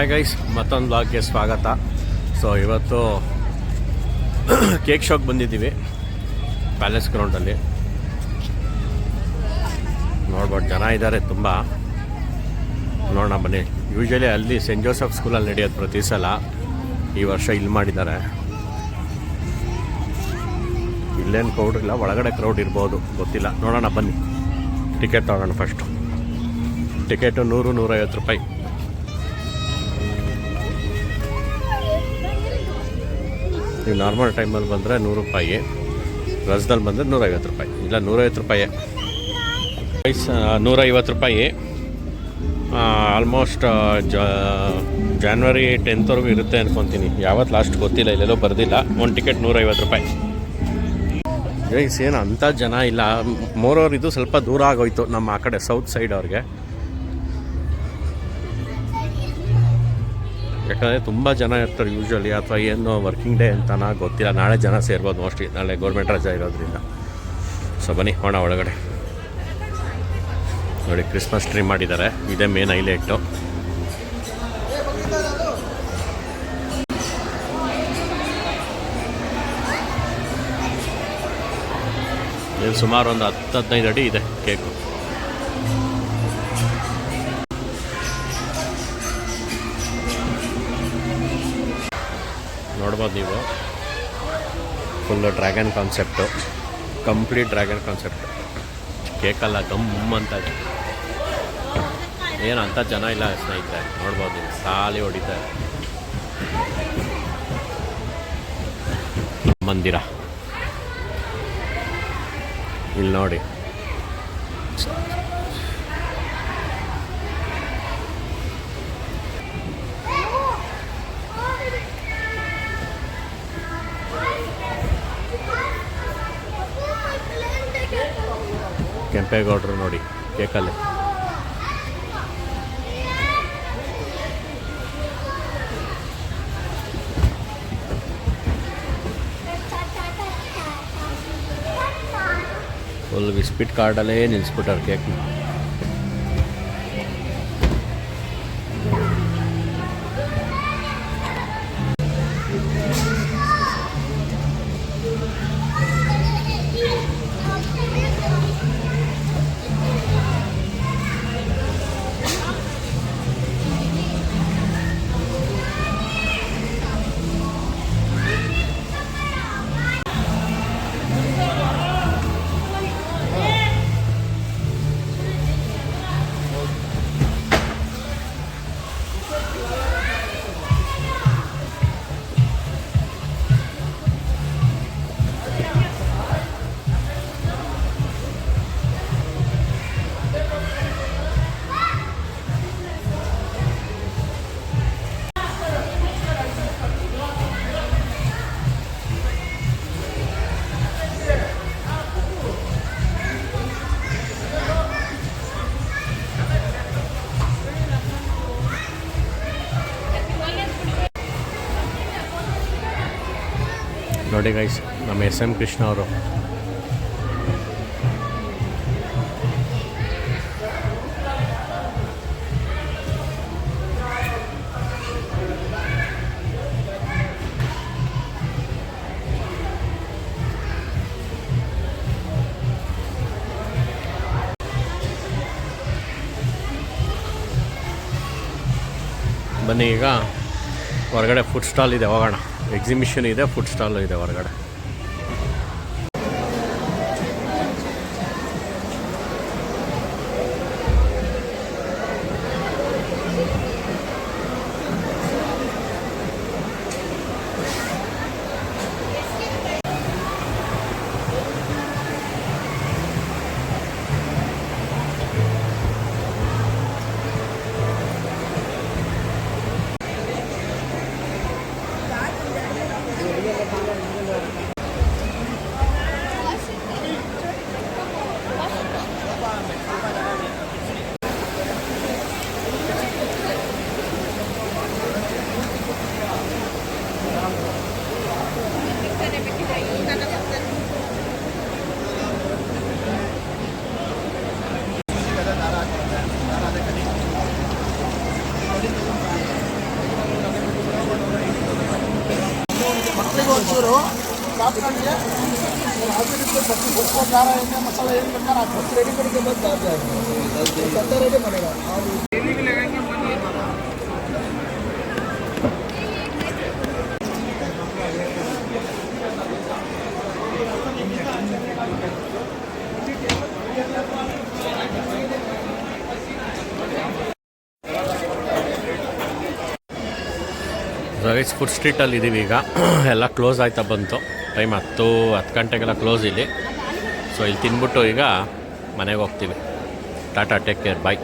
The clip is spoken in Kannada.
ಹಾಯ್ ಗೈಸ್, ಮತ್ತೊಂದು ಬ್ಲಾಗ್ಗೆ ಸ್ವಾಗತ. ಸೊ ಇವತ್ತು ಕೇಕ್ ಶಾಪ್ ಬಂದಿದ್ದೀವಿ ಪ್ಯಾಲೇಸ್ ಗ್ರೌಂಡಲ್ಲಿ. ನೋಡ್ಬೋದು ಜನ ಇದ್ದಾರೆ ತುಂಬ. ನೋಡೋಣ ಬನ್ನಿ. ಯೂಶ್ವಲಿ ಅಲ್ಲಿ ಸೆಂಟ್ ಜೋಸೆಫ್ ಸ್ಕೂಲಲ್ಲಿ ನಡೆಯೋದು ಪ್ರತಿ ಸಲ. ಈ ವರ್ಷ ಇಲ್ಲಿ ಮಾಡಿದ್ದಾರೆ. ಇಲ್ಲೇನು ಕ್ರೌಡ್ ಇಲ್ಲ, ಒಳಗಡೆ ಕ್ರೌಡ್ ಇರ್ಬೋದು, ಗೊತ್ತಿಲ್ಲ. ನೋಡೋಣ ಬನ್ನಿ. ಟಿಕೆಟ್ ತೊಗೊಳ್ಳೋಣ. ಫಸ್ಟು ಟಿಕೆಟು 100-150 ರೂಪಾಯಿ. ನೀವು ನಾರ್ಮಲ್ ಟೈಮಲ್ಲಿ ಬಂದರೆ 100 ರೂಪಾಯಿ, ರಸ್ದಲ್ಲಿ ಬಂದರೆ 150 ರೂಪಾಯಿ. ಇಲ್ಲ 150 ರೂಪಾಯಿ, 150 ರೂಪಾಯಿ. ಆಲ್ಮೋಸ್ಟ್ ಜಾನ್ವರಿ 10th ಇರುತ್ತೆ ಅನ್ಕೊತೀನಿ. ಯಾವತ್ತು ಲಾಸ್ಟ್ ಗೊತ್ತಿಲ್ಲ, ಇಲ್ಲೆಲ್ಲೋ ಬರೆದಿಲ್ಲ. ಒಂದು ಟಿಕೆಟ್ 150 ರೂಪಾಯಿ. ಗೈಸ್ ಏನು ಅಂಥ ಜನ ಇಲ್ಲ. ಮೋರೋರ್ ಇದು ಸ್ವಲ್ಪ ದೂರ ಆಗೋಯ್ತು ನಮ್ಮ ಆ ಕಡೆ ಸೌತ್ ಸೈಡ್ ಅವ್ರಿಗೆ. ಯಾಕಂದರೆ ತುಂಬ ಜನ ಇರ್ತಾರೆ ಯೂಶ್ವಲಿ, ಅಥವಾ ಏನು ವರ್ಕಿಂಗ್ ಡೇ ಅಂತನಾ ಗೊತ್ತಿಲ್ಲ. ನಾಳೆ ಜನ ಸೇರ್ಬೋದು ಮೋಸ್ಟ್ಲಿ, ನಾಳೆ ಗೌರ್ಮೆಂಟ್ ರಜಾ ಇರೋದ್ರಿಂದ. ಸೊ ಬನ್ನಿ ಹೋಣ ಒಳಗಡೆ. ನೋಡಿ, ಕ್ರಿಸ್ಮಸ್ ಟ್ರೀ ಮಾಡಿದ್ದಾರೆ, ಇದೇ ಮೇನ್ ಹೈಲೈಟು. ಇದು ಸುಮಾರು ಒಂದು 10-15 ಅಡಿ ಇದೆ ಕೇಕು. ನೋಡ್ಬೋದು ನೀವು, full dragon concept, complete dragon concept. ಕೇಕಲ್ಲ ಗಮ್ ಅಂತ ಇದೆ. ಏನು ಅಂಥ ಜನ ಇಲ್ಲ ಸ್ನೇಹಿತರೆ. ನೋಡ್ಬೋದು ನೀವು, ಸಾಲಿ ಹೊಡಿತಾರೆ. ಮಂದಿರ ಇಲ್ಲಿ ನೋಡಿ. ಕೆಂಪೇಗೌಡರು ನೋಡಿ ಕೇಕಲ್ಲಿ. ಫುಲ್ ಬಿಸ್ಕಿಟ್ ಕಾರ್ಡಲ್ಲೇ ನಿಲ್ಲಿಸ್ಬಿಟ್ಟಾರೆ ಕೇಕ್. ನೋಡಿ ಗೈಸ್, ನಮ್ಮ SM ಕೃಷ್ಣ ಅವರು. ಬನ್ನಿ, ಈಗ ಹೊರಗಡೆ ಫುಡ್ ಸ್ಟಾಲ್ ಇದೆ, ಹೋಗೋಣ. ಎಕ್ಸಿಬಿಷನ್ ಇದೆ, ಫುಡ್ ಸ್ಟಾಲ್ ಇದೆ ಹೊರಗಡೆ. ಒಂಚೂರು ಪಾಪ್ಕಾರ್ನ್ಗೆ ಉಪ್ಪು ಖಾರ ಎಣ್ಣೆ ಮಸಾಲೆ ಏನು ಬೇಕಾದ್ರೆ ಹಾಕ್ಬೋದು ರೆಡಿ ಕಡೆಗೆ ಬಂದು ರೆಡಿ ಮಾಡಿರೋ ರೈಸ್ ಫುಡ್ ಸ್ಟ್ರೀಟಲ್ಲಿ ಇದ್ದೀವಿ ಈಗ. ಎಲ್ಲ ಕ್ಲೋಸ್ ಆಯ್ತಾ ಬಂತು. ಟೈಮ್ 10 ಗಂಟೆಗೆಲ್ಲ ಕ್ಲೋಸ್ ಇಲ್ಲಿ. ಸೊ ಇಲ್ಲಿ ತಿನ್ಬಿಟ್ಟು ಈಗ ಮನೆಗೆ ಹೋಗ್ತೀವಿ. ಟಾಟಾ, ಟೇಕ್ ಕೇರ್, ಬಾಯ್.